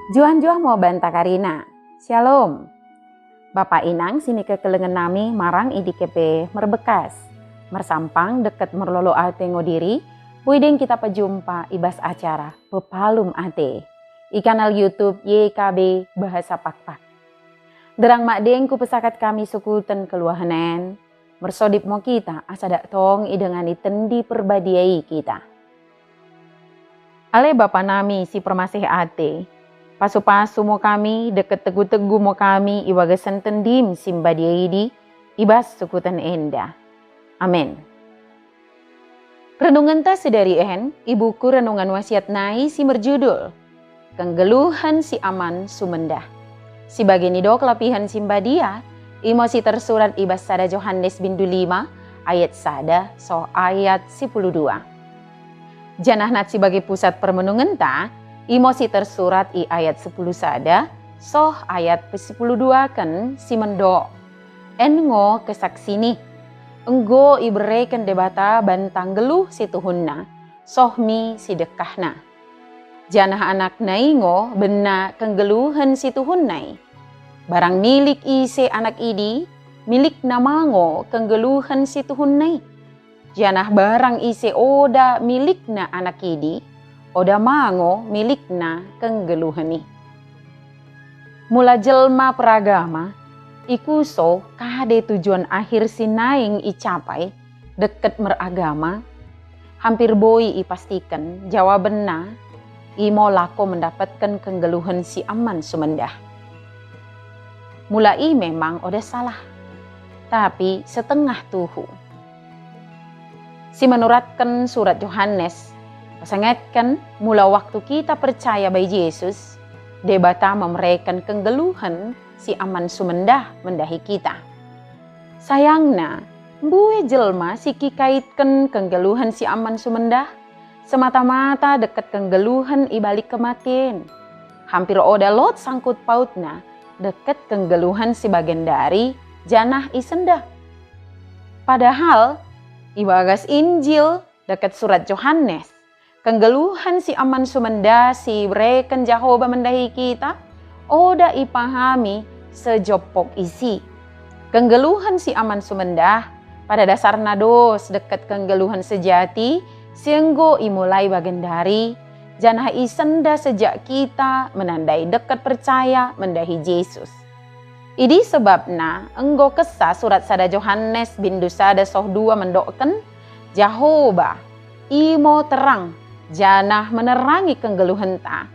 Juan mau banta Karina. Shalom. Bapak inang sini kekelengan nami marang idikepe merbekas. Mersampang deket merlolo ate ngodiri. Puideng kita pejumpa ibas acara Pepalum Ate. I kanal YouTube YKB Bahasa Pakpak. Derang makdeng ku pesakat kami sukutan keluahanen. Mersodip mo kita asadak tong idengani tendi perbadiai kita. Ale bapa nami si permasih ate, pasu-pasu mo kami, deket tegu-tegu mo kami, iwagasan tendim simbadiaidi, ibas sukutan enda. Amin. Renungan ta sedari ibuku renungan wasiat nai si merjudul, Kenggeluhan si aman sumendah. Si bagini do kelapihan simbadia, imo si tersurat ibas sada Yohanes bindu 5, ayat sada, so ayat 12. Janah nat sebagai pusat permenungan ta, imo si tersurat i ayat 10 sada, soh ayat 12 kan si mendo. Engo kesaksini, enggo ibereken debata bantang geluh si tuhunna, sohmi si dekahna. Janah anak naingo bena kenggeluhan si tuhunnai. Barang milik ise anak idi, milik namango kenggeluhan si tuhunnai. Janah barang ise oda milikna anak idi, oda mango milikna kenggeluhani. Mula jelma peragama, ikuso kade tujuan akhir sinaing icapai, deket meragama, hampir boi ipastikan jawabanna, imo lako mendapatkan kenggeluhan si aman sumendah. Mulai memang oda salah, tapi setengah tuhu. Si menuratkan surat Yohanes, pasangatkan mula waktu kita percaya bai Yesus, debata memeraikan kenggeluhan si aman sumendah mendahi kita. Sayangna, mbue jelma si kikaitkan kenggeluhan si aman sumendah, semata-mata deket kenggeluhan ibalik kematian. Hampir oda lot sangkut pautna, deket kenggeluhan si bagian dari janah isendah. Padahal, ibagas Injil dekat surat Yohanes, kenggeluhan si aman sumenda si breken Jehovah mendahi kita, oda ipahami sejopok isi. Kenggeluhan si aman sumenda pada dasar nados dekat kenggeluhan sejati, sienggo imulai bagian dari, janah isenda sejak kita menandai dekat percaya mendahi Yesus. Idi sebabna enggo kesah surat sada Yohanes bindu sada soh 2 mendokken Jehovah imo terang janah menerangi kenggeluhan ta.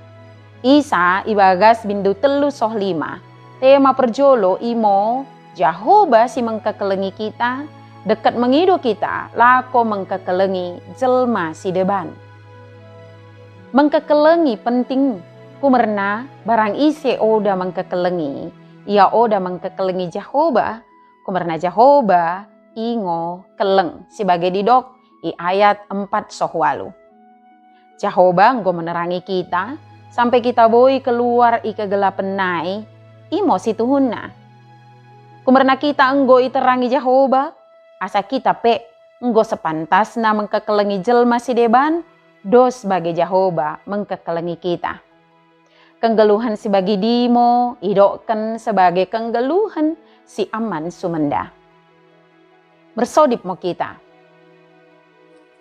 Isa ibagas bindu 3 soh 5 tema perjolo imo Jehovah si mengkekelengi kita dekat mengido kita lako mengkekelengi jelma si deban. Mengkekelengi penting kumerna barang ise oda mengkekelengi. Ia oda mengkekelengi Jehovah, kumerna Jehovah ingo keleng sebagai didok i ayat 4 sohwalu. Jehovah enggo menerangi kita sampai kita boi keluar i kegelapan nai imo situhunna. Kumerna kita enggo iterangi Jehovah, asa kita pe enggo sepantasna mengkekelengi jelma si deban dos sebagai Jehovah mengkekelengi kita. Kenggeluhan si bagi dimo, idokkan sebagai kenggeluhan si aman sumenda. Bersodip mo kita.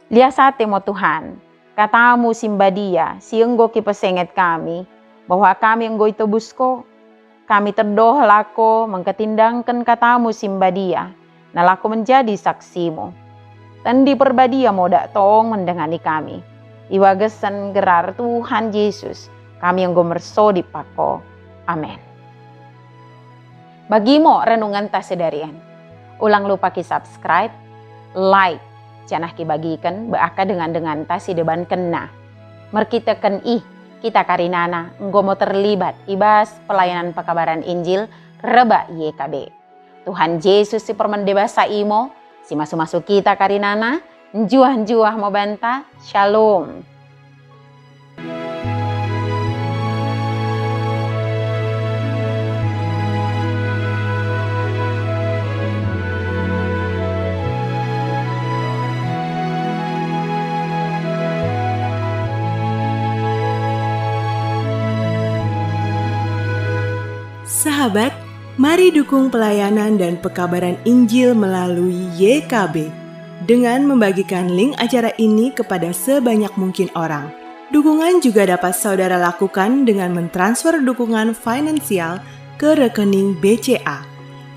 Liasate mo Tuhan, katamu simbadia, si enggo kipasenget kami, bahwa kami enggo itubusko, kami terdoh lako mengketindangkan katamu simbadia, na lako menjadi saksimu. Tendi perbadia mo dak tong mendengani kami. Iwagesan gerar Tuhan Yesus, kami yang gomerso di pako. Amin. Bagimo renungan tasedarian. Ulang lupa ki subscribe, like, janah ki bagikan beaka dengan tasi deban kena. Merkitakan kita karinana nggomo terlibat ibas pelayanan pekabaran Injil reba YKB. Tuhan Yesus si permendebasa imo, si masuk-masuk kita karinana, njuah-njuah mau banta, shalom. Sahabat, mari dukung pelayanan dan pekabaran Injil melalui YKB dengan membagikan link acara ini kepada sebanyak mungkin orang. Dukungan juga dapat saudara lakukan dengan mentransfer dukungan finansial ke rekening BCA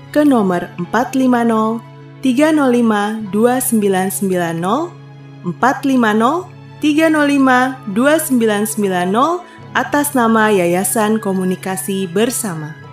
ke nomor 450 305 2990 450 305 2990 atas nama Yayasan Komunikasi Bersama.